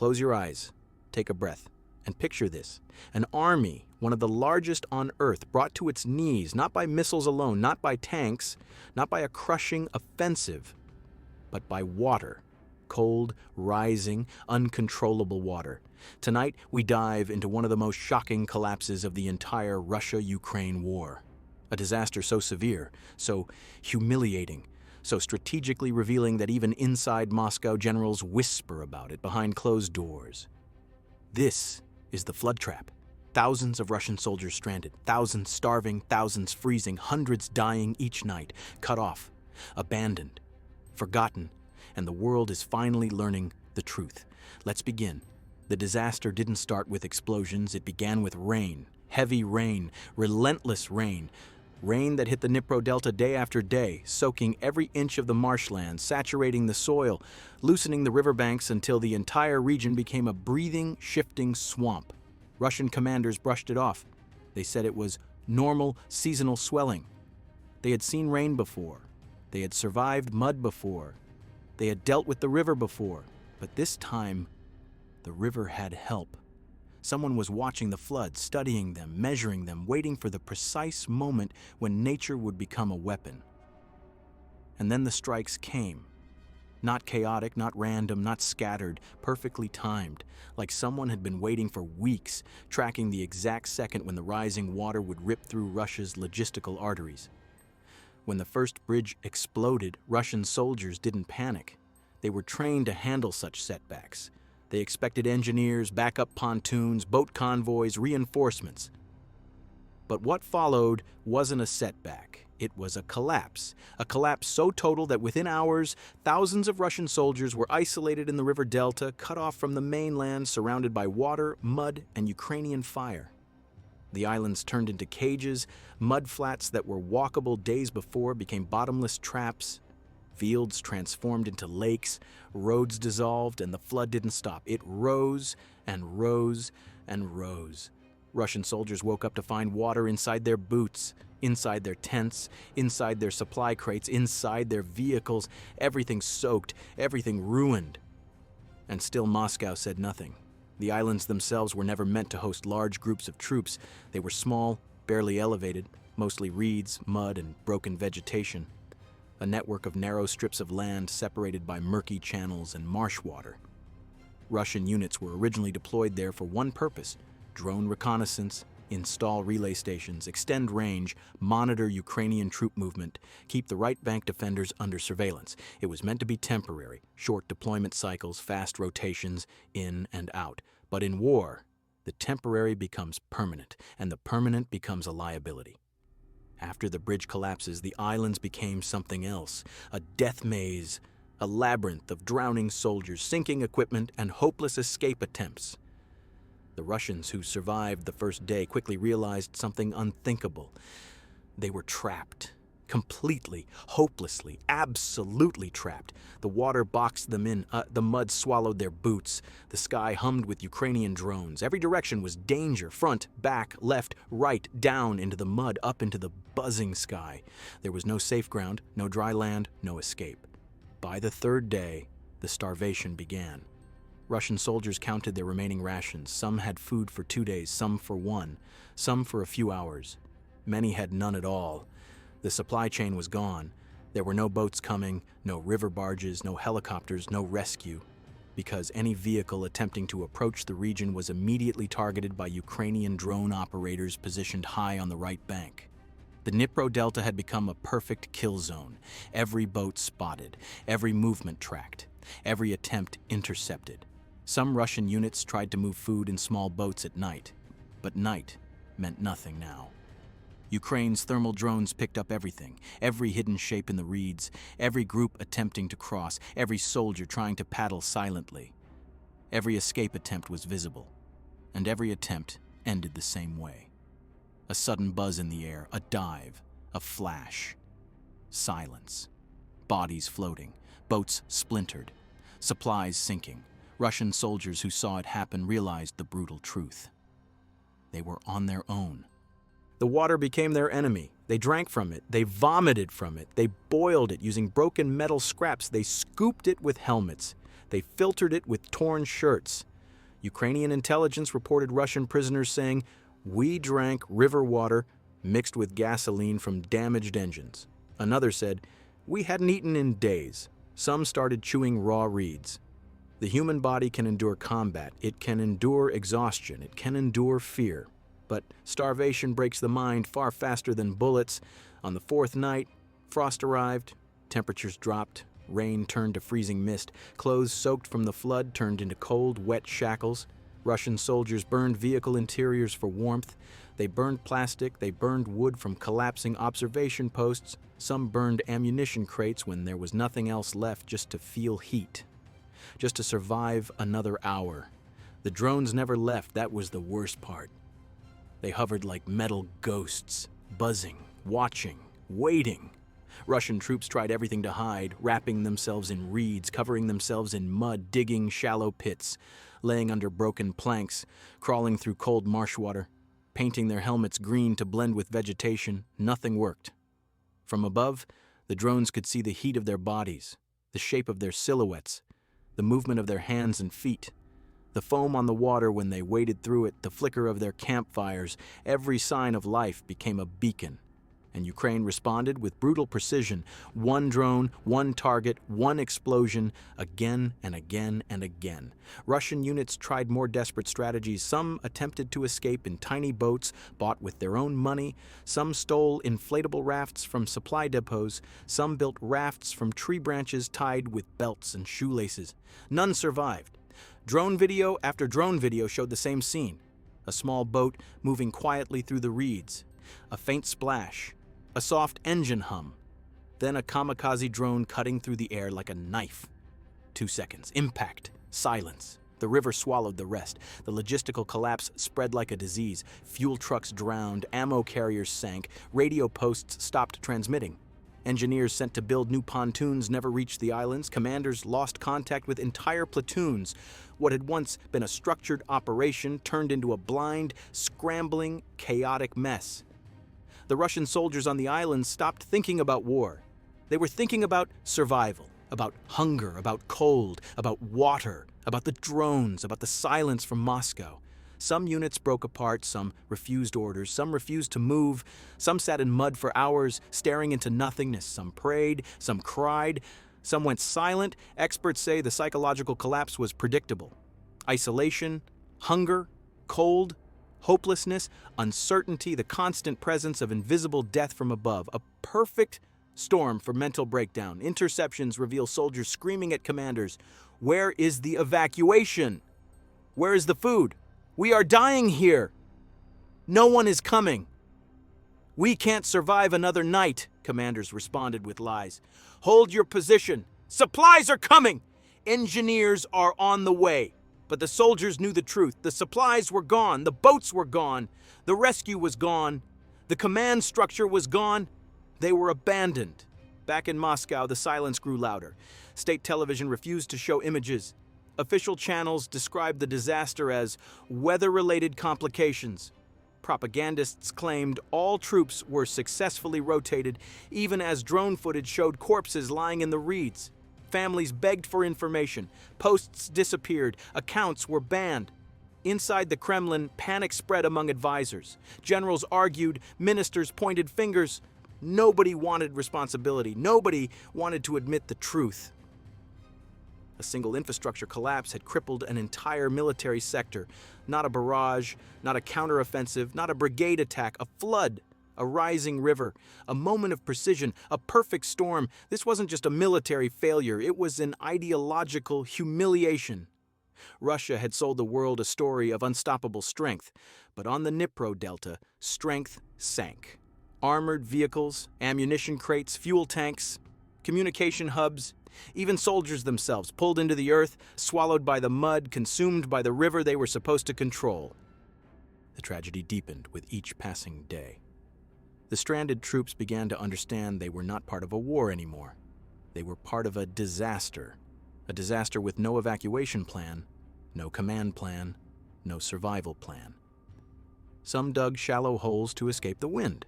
Close your eyes, take a breath, and picture this. An army, one of the largest on Earth, brought to its knees, not by missiles alone, not by tanks, not by a crushing offensive, but by water. Cold, rising, uncontrollable water. Tonight, we dive into one of the most shocking collapses of the entire Russia-Ukraine war. A disaster so severe, so humiliating, so strategically revealing that even inside Moscow, generals whisper about it behind closed doors. This is the flood trap. Thousands of Russian soldiers stranded, thousands starving, thousands freezing, hundreds dying each night, cut off, abandoned, forgotten, and the world is finally learning the truth. Let's begin. The disaster didn't start with explosions, it began with rain, heavy rain, relentless rain. Rain that hit the Dnipro Delta day after day, soaking every inch of the marshland, saturating the soil, loosening the riverbanks until the entire region became a breathing, shifting swamp. Russian commanders brushed it off. They said it was normal seasonal swelling. They had seen rain before. They had survived mud before. They had dealt with the river before. But this time, the river had help. Someone was watching the floods, studying them, measuring them, waiting for the precise moment when nature would become a weapon. And then the strikes came. Not chaotic, not random, not scattered, perfectly timed, like someone had been waiting for weeks, tracking the exact second when the rising water would rip through Russia's logistical arteries. When the first bridge exploded, Russian soldiers didn't panic. They were trained to handle such setbacks. They expected engineers, backup pontoons, boat convoys, reinforcements. But what followed wasn't a setback. It was a collapse so total that within hours, thousands of Russian soldiers were isolated in the river delta, cut off from the mainland, surrounded by water, mud, and Ukrainian fire. The islands turned into cages, mud flats that were walkable days before became bottomless traps. Fields transformed into lakes, roads dissolved, and the flood didn't stop. It rose and rose and rose. Russian soldiers woke up to find water inside their boots, inside their tents, inside their supply crates, inside their vehicles, everything soaked, everything ruined. And still Moscow said nothing. The islands themselves were never meant to host large groups of troops. They were small, barely elevated, mostly reeds, mud, and broken vegetation. A network of narrow strips of land separated by murky channels and marsh water. Russian units were originally deployed there for one purpose: drone reconnaissance, install relay stations, extend range, monitor Ukrainian troop movement, keep the right bank defenders under surveillance. It was meant to be temporary, short deployment cycles, fast rotations, in and out. But in war, the temporary becomes permanent, and the permanent becomes a liability. After the bridge collapses, the islands became something else, a death maze, a labyrinth of drowning soldiers, sinking equipment, and hopeless escape attempts. The Russians who survived the first day quickly realized something unthinkable. They were trapped, completely, hopelessly, absolutely trapped. The water boxed them in, the mud swallowed their boots, the sky hummed with Ukrainian drones. Every direction was danger, front, back, left, right, down into the mud, up into the buzzing sky. There was no safe ground, no dry land, no escape. By the third day, the starvation began. Russian soldiers counted their remaining rations. Some had food for 2 days, some for one, some for a few hours. Many had none at all. The supply chain was gone. There were no boats coming, no river barges, no helicopters, no rescue, because any vehicle attempting to approach the region was immediately targeted by Ukrainian drone operators positioned high on the right bank. The Dnipro Delta had become a perfect kill zone. Every boat spotted, every movement tracked, every attempt intercepted. Some Russian units tried to move food in small boats at night, but night meant nothing now. Ukraine's thermal drones picked up everything, every hidden shape in the reeds, every group attempting to cross, every soldier trying to paddle silently. Every escape attempt was visible, and every attempt ended the same way. A sudden buzz in the air, a dive, a flash. Silence. Bodies floating, boats splintered, supplies sinking. Russian soldiers who saw it happen realized the brutal truth. They were on their own. The water became their enemy. They drank from it. They vomited from it. They boiled it using broken metal scraps. They scooped it with helmets. They filtered it with torn shirts. Ukrainian intelligence reported Russian prisoners saying, "We drank river water mixed with gasoline from damaged engines." Another said, "We hadn't eaten in days." Some started chewing raw reeds. The human body can endure combat, it can endure exhaustion, it can endure fear. But starvation breaks the mind far faster than bullets. On the fourth night, frost arrived, temperatures dropped, rain turned to freezing mist, clothes soaked from the flood turned into cold, wet shackles. Russian soldiers burned vehicle interiors for warmth. They burned plastic, they burned wood from collapsing observation posts. Some burned ammunition crates when there was nothing else left just to feel heat, just to survive another hour. The drones never left, that was the worst part. They hovered like metal ghosts, buzzing, watching, waiting. Russian troops tried everything to hide, wrapping themselves in reeds, covering themselves in mud, digging shallow pits, laying under broken planks, crawling through cold marsh water, painting their helmets green to blend with vegetation. Nothing worked. From above, the drones could see the heat of their bodies, the shape of their silhouettes, the movement of their hands and feet, the foam on the water when they waded through it, the flicker of their campfires. Every sign of life became a beacon. And Ukraine responded with brutal precision. One drone, one target, one explosion, again and again and again. Russian units tried more desperate strategies. Some attempted to escape in tiny boats bought with their own money. Some stole inflatable rafts from supply depots. Some built rafts from tree branches tied with belts and shoelaces. None survived. Drone video after drone video showed the same scene. A small boat moving quietly through the reeds. A faint splash. A soft engine hum. Then a kamikaze drone cutting through the air like a knife. 2 seconds. Impact. Silence. The river swallowed the rest. The logistical collapse spread like a disease. Fuel trucks drowned. Ammo carriers sank. Radio posts stopped transmitting. Engineers sent to build new pontoons never reached the islands. Commanders lost contact with entire platoons. What had once been a structured operation turned into a blind, scrambling, chaotic mess. The Russian soldiers on the islands stopped thinking about war. They were thinking about survival, about hunger, about cold, about water, about the drones, about the silence from Moscow. Some units broke apart, some refused orders, some refused to move, some sat in mud for hours, staring into nothingness. Some prayed, some cried, some went silent. Experts say the psychological collapse was predictable. Isolation, hunger, cold, hopelessness, uncertainty, the constant presence of invisible death from above. A perfect storm for mental breakdown. Interceptions reveal soldiers screaming at commanders, "Where is the evacuation? Where is the food? We are dying here. No one is coming. We can't survive another night," commanders responded with lies. "Hold your position. Supplies are coming. Engineers are on the way." But the soldiers knew the truth. The supplies were gone. The boats were gone. The rescue was gone. The command structure was gone. They were abandoned. Back in Moscow, the silence grew louder. State television refused to show images. Official channels described the disaster as weather-related complications. Propagandists claimed all troops were successfully rotated, even as drone footage showed corpses lying in the reeds. Families begged for information. Posts disappeared. Accounts were banned. Inside the Kremlin, panic spread among advisors. Generals argued. Ministers pointed fingers. Nobody wanted responsibility. Nobody wanted to admit the truth. A single infrastructure collapse had crippled an entire military sector. Not a barrage, not a counteroffensive, not a brigade attack, a flood. A rising river, a moment of precision, a perfect storm. This wasn't just a military failure, it was an ideological humiliation. Russia had sold the world a story of unstoppable strength, but on the Dnipro Delta, strength sank. Armored vehicles, ammunition crates, fuel tanks, communication hubs, even soldiers themselves pulled into the earth, swallowed by the mud, consumed by the river they were supposed to control. The tragedy deepened with each passing day. The stranded troops began to understand they were not part of a war anymore. They were part of a disaster with no evacuation plan, no command plan, no survival plan. Some dug shallow holes to escape the wind.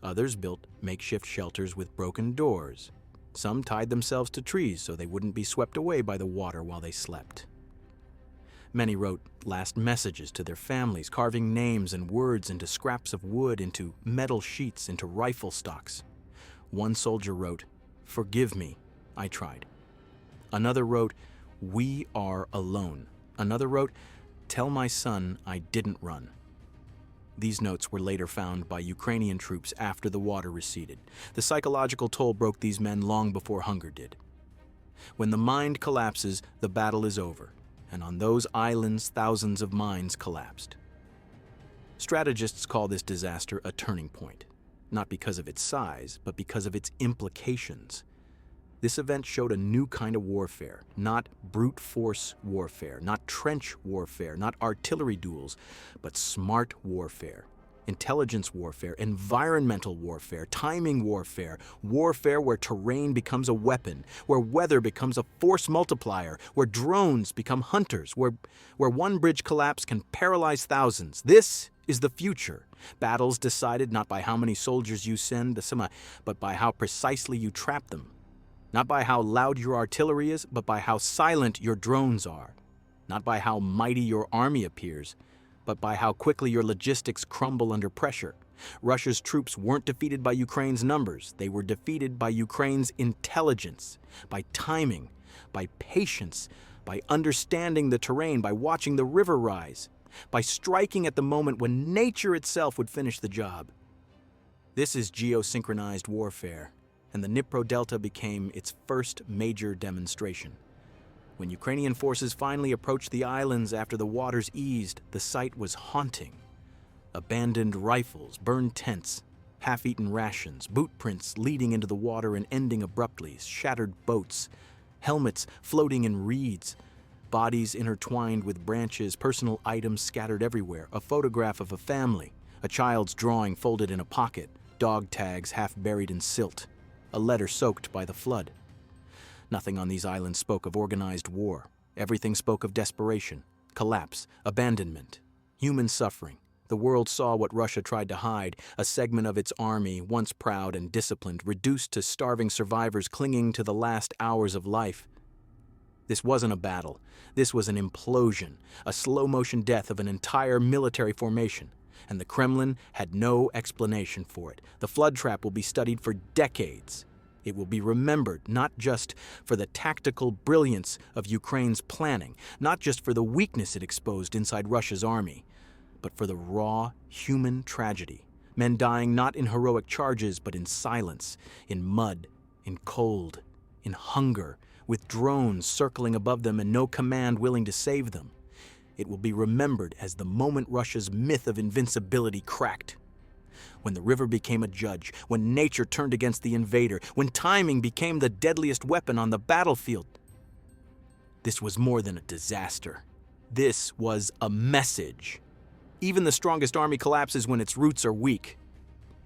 Others built makeshift shelters with broken doors. Some tied themselves to trees so they wouldn't be swept away by the water while they slept. Many wrote last messages to their families, carving names and words into scraps of wood, into metal sheets, into rifle stocks. One soldier wrote, "Forgive me, I tried." Another wrote, "We are alone." Another wrote, "Tell my son I didn't run." These notes were later found by Ukrainian troops after the water receded. The psychological toll broke these men long before hunger did. When the mind collapses, the battle is over, and on those islands thousands of minds collapsed. Strategists call this disaster a turning point, not because of its size, but because of its implications. This event showed a new kind of warfare, not brute force warfare, not trench warfare, not artillery duels, but smart warfare, intelligence warfare, environmental warfare, timing warfare, warfare where terrain becomes a weapon, where weather becomes a force multiplier, where drones become hunters, where one bridge collapse can paralyze thousands. This is the future. Battles decided not by how many soldiers you send, but by how precisely you trap them. Not by how loud your artillery is, but by how silent your drones are. Not by how mighty your army appears, but by how quickly your logistics crumble under pressure. Russia's troops weren't defeated by Ukraine's numbers. They were defeated by Ukraine's intelligence, by timing, by patience, by understanding the terrain, by watching the river rise, by striking at the moment when nature itself would finish the job. This is geosynchronized warfare, and the Dnipro Delta became its first major demonstration. When Ukrainian forces finally approached the islands after the waters eased, the sight was haunting. Abandoned rifles, burned tents, half-eaten rations, boot prints leading into the water and ending abruptly, shattered boats, helmets floating in reeds, bodies intertwined with branches, personal items scattered everywhere, a photograph of a family, a child's drawing folded in a pocket, dog tags half buried in silt, a letter soaked by the flood. Nothing on these islands spoke of organized war. Everything spoke of desperation, collapse, abandonment, human suffering. The world saw what Russia tried to hide, a segment of its army, once proud and disciplined, reduced to starving survivors clinging to the last hours of life. This wasn't a battle. This was an implosion, a slow-motion death of an entire military formation. And the Kremlin had no explanation for it. The flood trap will be studied for decades. It will be remembered not just for the tactical brilliance of Ukraine's planning, not just for the weakness it exposed inside Russia's army, but for the raw human tragedy. Men dying not in heroic charges, but in silence, in mud, in cold, in hunger, with drones circling above them and no command willing to save them. It will be remembered as the moment Russia's myth of invincibility cracked. When the river became a judge, when nature turned against the invader, when timing became the deadliest weapon on the battlefield. This was more than a disaster. This was a message. Even the strongest army collapses when its roots are weak.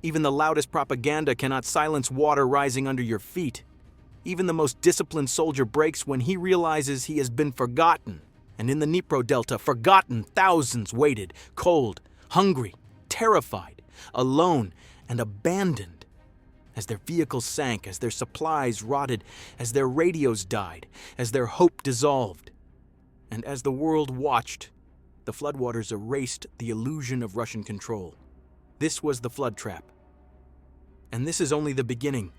Even the loudest propaganda cannot silence water rising under your feet. Even the most disciplined soldier breaks when he realizes he has been forgotten. And in the Dnipro Delta, forgotten thousands waited, cold, hungry, terrified, alone, and abandoned. As their vehicles sank, as their supplies rotted, as their radios died, as their hope dissolved. And as the world watched, the floodwaters erased the illusion of Russian control. This was the flood trap. And this is only the beginning.